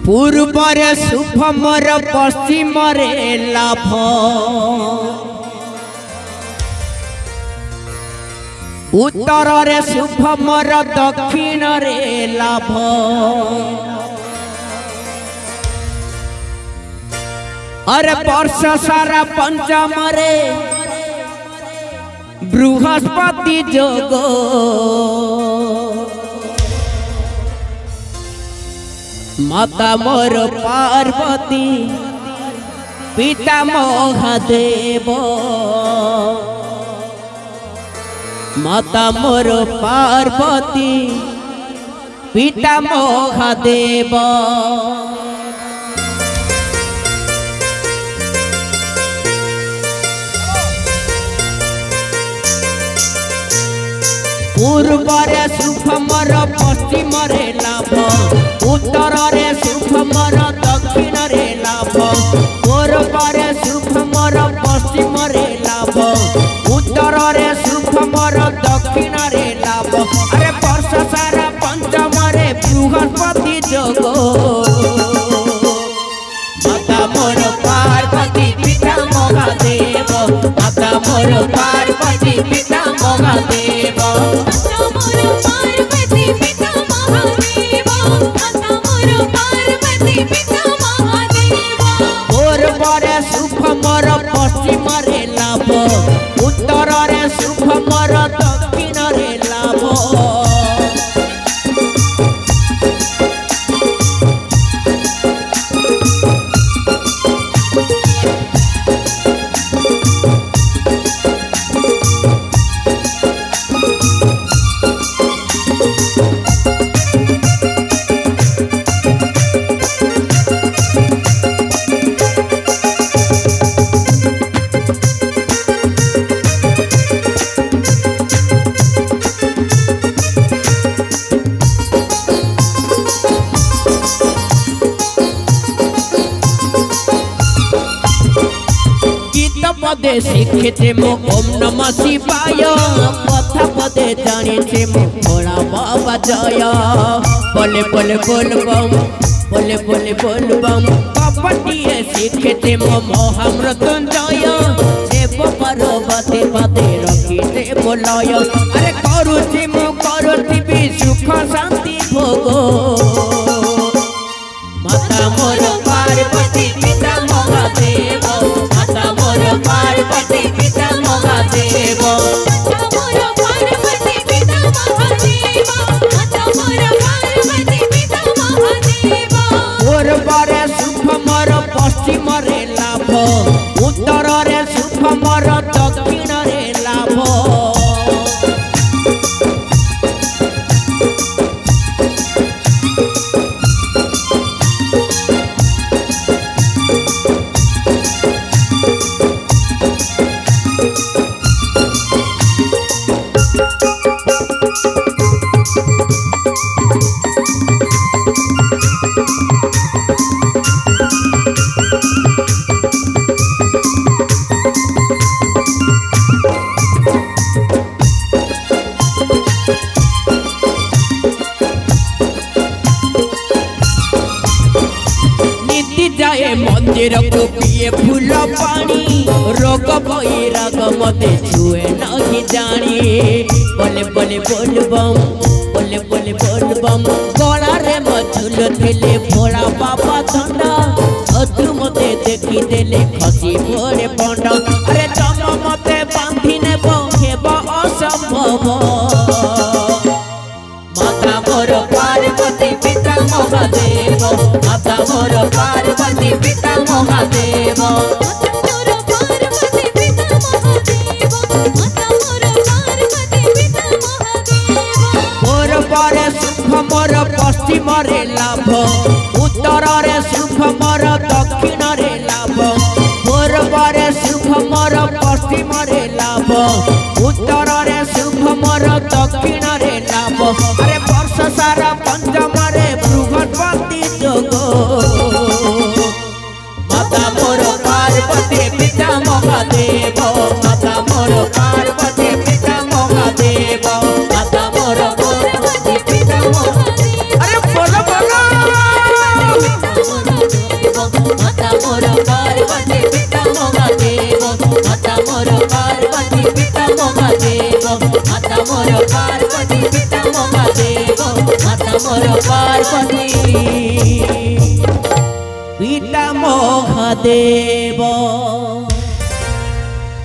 पूर्वरे शुभ मोर पश्चिम रे लाभ उत्तर रे शुभ मोर दक्षिण रे लाभ अरे वर्ष सारा पंचम रे बृहस्पति जोग माता मोर पार्वती पिता महादेव माता मोर पार्वती पिता महादेव पूर्व रे शुभ मोर पश्चिम रे लाभ उत्तर रे शुभ मोर दक्षिण रे लाभ पूर्व रे शुभ मोर पश्चिम रे लाभ उत्तर रे शुभ मोर दक्षिण रे लाभ अरे वर्ष सारा पंचम रे बृहस्पति जोग माता मोर पार्वती पिता महादेव माता मोर पार्वती पिता महादेव शुभ मोर पश्चिम रे लाभ उत्तर रे शुभ मोर दक्षिण रे लाभ पदे शिक्षिते मो ओम नमः शिवाय कथा पदे जानिते मो भोला बाबा जय बोले बोले बोल बम बोले बोले बोल बम कपटिए शिक्षिते मो महामृत्युंजय देव पार्वती पदे रखिते बोलय अरे करुछि मो करुछि भी सुख शांति भोग माता मोर पार्वती पिता महादेव माता मोर पार्वती पिता महादेव पूर्व रे शुभ मोर पश्चिम रे लाभ उत्तर रे शुभ मोर दक्षिण रे लाभ जाए मंदिर को पिए फूल पानी रोग बैराग मते छुए नहीं जानी बोले बोले बोल बम बोले बोले बोल बम गला रे मझुल थिले भोला बाबा धंडा अधु मते देखी देले खसी भोरे पंड अरे तम मते बांधी ने हेब असंभव माता मोर पार्वती पिता महादेव माता मोर पार्वती पिता महादेव पूर्व रे शुभ मोर पश्चिम रे लाभ उत्तर रे शुभ मोर दक्षिण रे लाभ पूर्व रे शुभ मोर पश्चिम रे लाभ उत्तर रे शुभ मोर दक्षिण रे लाभ अरे वर्ष सारा पंचम रे बृहस्पति जोग माता मोर पार्वती पिता महादेव माता मोर पार्वती पिता महादेव माता मोर पार्वती पिता महादेव अरे बोलो बोलो पार्वती पिता महादेव माता मोर पार्वती पिता महादेव।